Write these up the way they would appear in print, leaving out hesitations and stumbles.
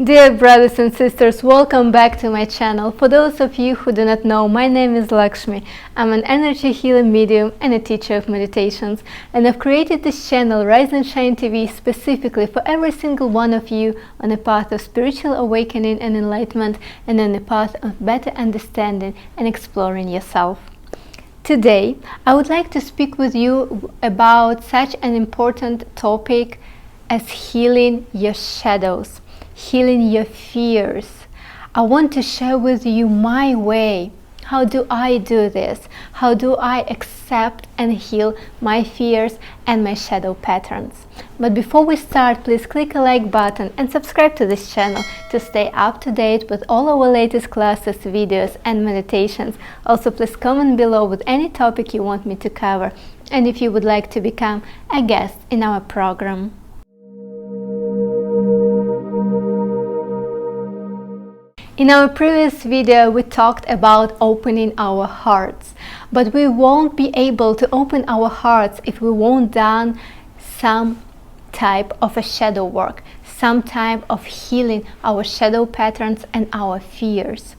Dear brothers and sisters, welcome back to my channel. For those of you who do not know, my name is Lakshmi. I'm an energy healing medium and a teacher of meditations, and I've created this channel, Rise and Shine TV, specifically for every single one of you on a path of spiritual awakening and enlightenment, and on a path of better understanding and exploring yourself. Today, I would like to speak with you about such an important topic as healing your shadows. Healing your fears. I want to share with you my way. How do I do this? How do I accept and heal my fears and my shadow patterns? But before we start, please click a like button and subscribe to this channel to stay up to date with all our latest classes, videos and meditations. Also, please comment below with any topic you want me to cover, and if you would like to become a guest in our program. In our previous video, we talked about opening our hearts, but we won't be able to open our hearts if we won't done some type of a shadow work, some type of healing our shadow patterns and our fears.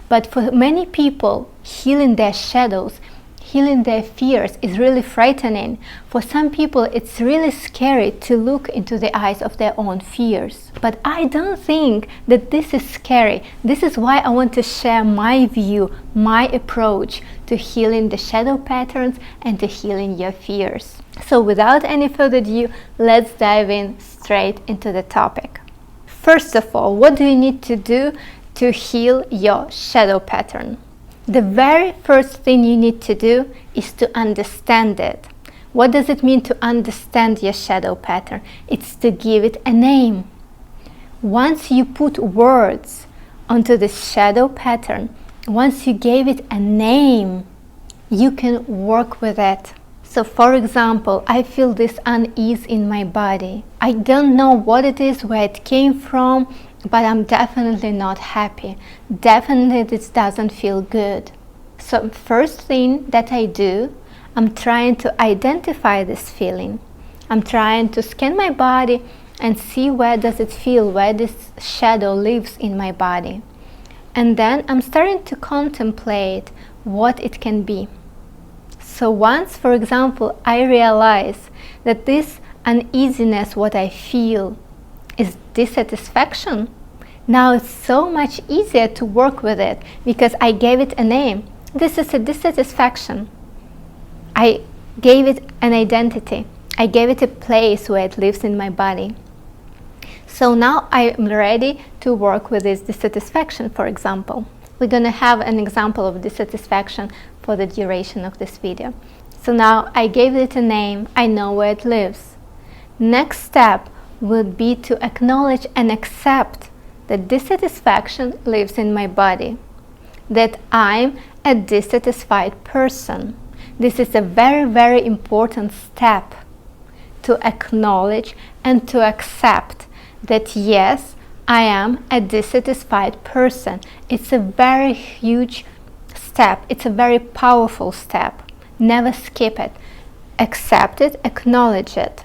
But for many people, healing their shadows, healing their fears is really frightening. For some people, it's really scary to look into the eyes of their own fears. But I don't think that this is scary. This is why I want to share my view, my approach to healing the shadow patterns and to healing your fears. So without any further ado, let's dive in straight into the topic. First of all, what do you need to do to heal your shadow pattern? The very first thing you need to do is to understand it. What does it mean to understand your shadow pattern? It's to give it a name. Once you put words onto the shadow pattern, once you gave it a name, you can work with it. So for example, I feel this unease in my body. I don't know what it is, where it came from, but I'm definitely not happy. Definitely this doesn't feel good. So first thing that I do, I'm trying to identify this feeling. I'm trying to scan my body and see where does it feel, where this shadow lives in my body. And then I'm starting to contemplate what it can be. So once, for example, I realize that this uneasiness, what I feel, is dissatisfaction, now it's so much easier to work with it because I gave it a name. This is a dissatisfaction. I gave it an identity. I gave it a place where it lives in my body. So now I'm ready to work with this dissatisfaction, for example. We're going to have an example of dissatisfaction for the duration of this video. So now I gave it a name. I know where it lives. Next step would be to acknowledge and accept that dissatisfaction lives in my body, that I'm a dissatisfied person. This is a very, very important step, to acknowledge and to accept that yes, I am a dissatisfied person. It's a very huge step. It's a very powerful step. Never skip it. Accept it, acknowledge it.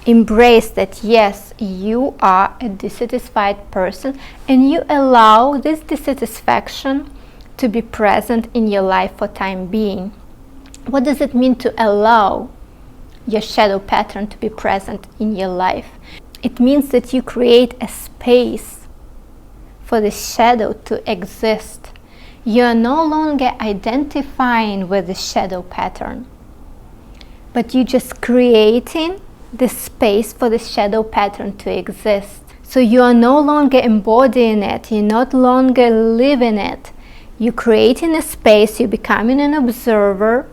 Embrace that yes, you are a dissatisfied person, and you allow this dissatisfaction to be present in your life for time being. What does it mean to allow your shadow pattern to be present in your life? It means that you create a space for the shadow to exist. You are no longer identifying with the shadow pattern, but you're just creating the space for the shadow pattern to exist. So you are no longer embodying it, you're not longer living it. You're creating a space, you're becoming an observer,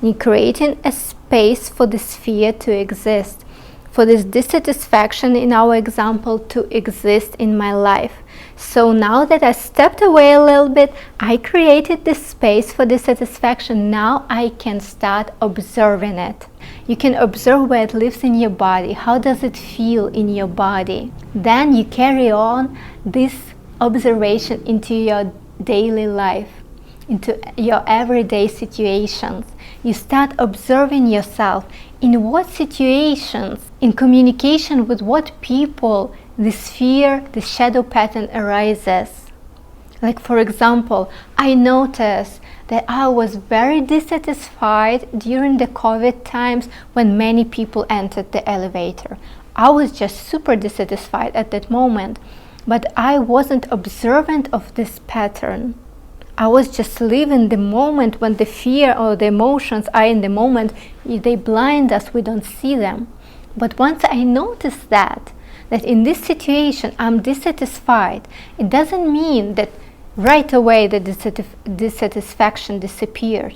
you're creating a space for this fear to exist, for this dissatisfaction in our example to exist in my life. So now that I stepped away a little bit, I created this space for dissatisfaction. Now I can start observing it. You can observe where it lives in your body. How does it feel in your body? Then you carry on this observation into your daily life, into your everyday situations. You start observing yourself in what situations, in communication with what people this fear, this shadow pattern arises. Like for example, I noticed that I was very dissatisfied during the COVID times when many people entered the elevator. I was just super dissatisfied at that moment, but I wasn't observant of this pattern. I was just living the moment when the fear or the emotions are in the moment. They blind us, we don't see them. But once I noticed that in this situation I'm dissatisfied, it doesn't mean that right away the dissatisfaction disappeared.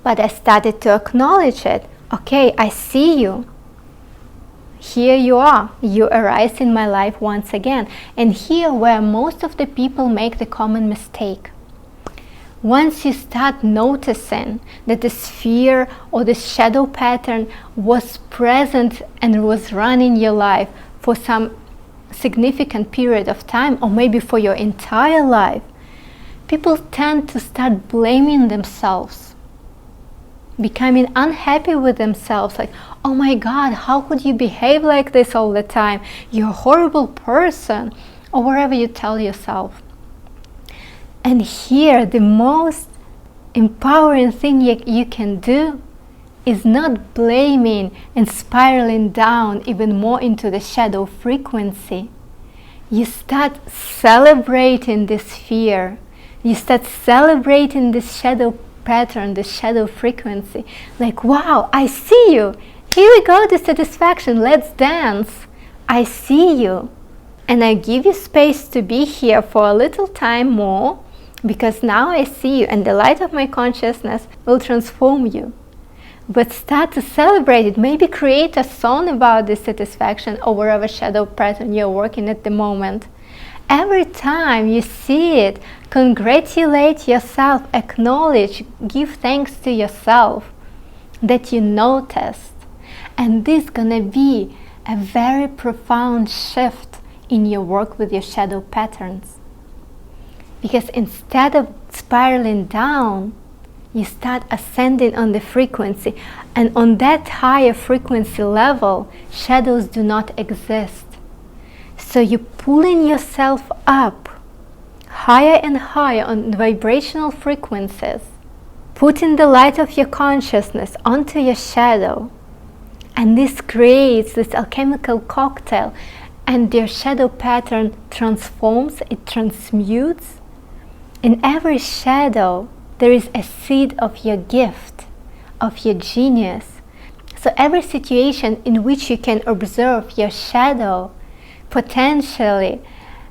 But I started to acknowledge it. Okay, I see you. Here you are. You arise in my life once again. And here where most of the people make the common mistake. Once you start noticing that this fear or this shadow pattern was present and was running your life for some significant period of time, or maybe for your entire life, people tend to start blaming themselves, becoming unhappy with themselves, like, oh my God, how could you behave like this all the time? You're a horrible person, or whatever you tell yourself. And here, the most empowering thing you can do is not blaming and spiraling down even more into the shadow frequency. You start celebrating this fear. You start celebrating this shadow pattern, this shadow frequency. Like, wow, I see you. Here we go, dissatisfaction. Let's dance. I see you. And I give you space to be here for a little time more, because now I see you and the light of my consciousness will transform you. But start to celebrate it. Maybe create a song about dissatisfaction or whatever shadow pattern you're working at the moment. Every time you see it, congratulate yourself, acknowledge, give thanks to yourself that you noticed. And this is gonna be a very profound shift in your work with your shadow patterns. Because instead of spiraling down, you start ascending on the frequency. And on that higher frequency level, shadows do not exist. So you're pulling yourself up higher and higher on vibrational frequencies, putting the light of your consciousness onto your shadow. And this creates this alchemical cocktail, and your shadow pattern transforms, it transmutes. In every shadow, there is a seed of your gift, of your genius. So every situation in which you can observe your shadow potentially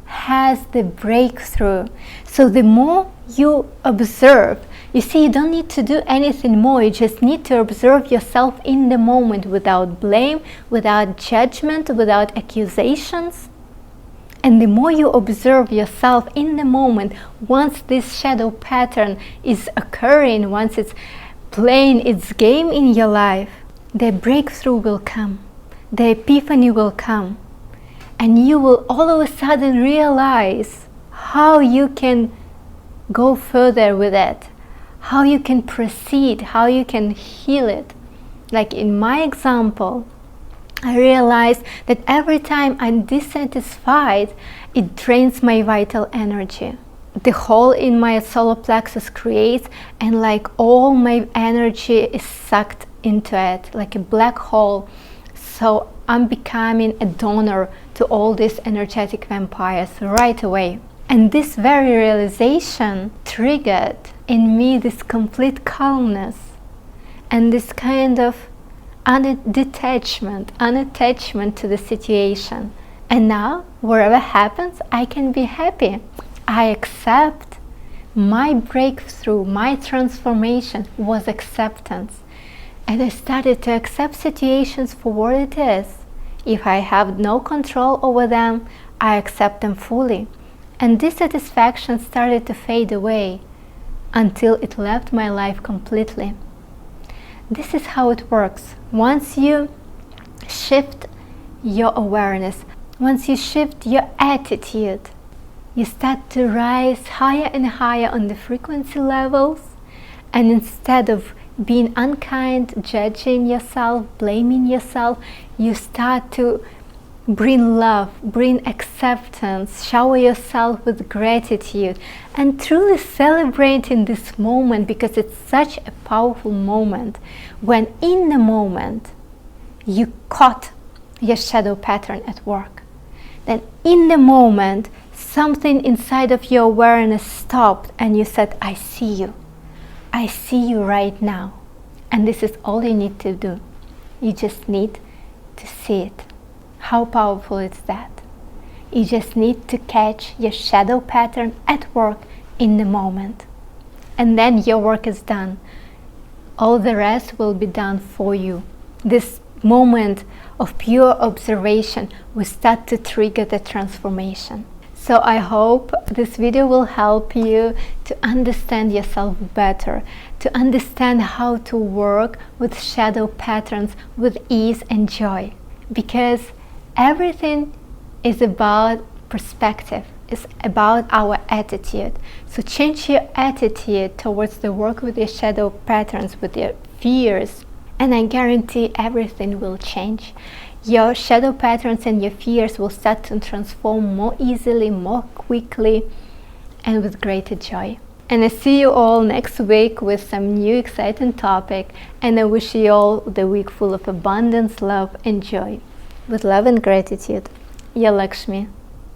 has the breakthrough. So the more you observe, you see, you don't need to do anything more. You just need to observe yourself in the moment without blame, without judgment, without accusations. And the more you observe yourself in the moment, once this shadow pattern is occurring, once it's playing its game in your life, the breakthrough will come, the epiphany will come. And you will all of a sudden realize how you can go further with it, how you can proceed, how you can heal it. Like in my example, I realized that every time I'm dissatisfied, it drains my vital energy. The hole in my solar plexus creates, and like all my energy is sucked into it, like a black hole. So I'm becoming a donor to all these energetic vampires right away. And this very realization triggered in me this complete calmness and this kind of unattachment to the situation. And now, whatever happens, I can be happy. I accept my breakthrough, my transformation was acceptance. And I started to accept situations for what it is. If I have no control over them, I accept them fully. And dissatisfaction started to fade away until it left my life completely. This is how it works. Once you shift your awareness, once you shift your attitude, you start to rise higher and higher on the frequency levels, and instead of being unkind, judging yourself, blaming yourself, you start to bring love, bring acceptance, shower yourself with gratitude, and truly celebrate in this moment, because it's such a powerful moment when in the moment you caught your shadow pattern at work. Then in the moment something inside of your awareness stopped and you said, I see you. I see you right now. And this is all you need to do. You just need to see it. How powerful is that? You just need to catch your shadow pattern at work in the moment. And then your work is done. All the rest will be done for you. This moment of pure observation will start to trigger the transformation. So I hope this video will help you to understand yourself better, to understand how to work with shadow patterns with ease and joy. Because everything is about perspective, it's about our attitude. So change your attitude towards the work with your shadow patterns, with your fears, and I guarantee everything will change. Your shadow patterns and your fears will start to transform more easily, more quickly, and with greater joy. And I see you all next week with some new exciting topic, and I wish you all the week full of abundance, love, and joy. With love and gratitude, your Lakshmi.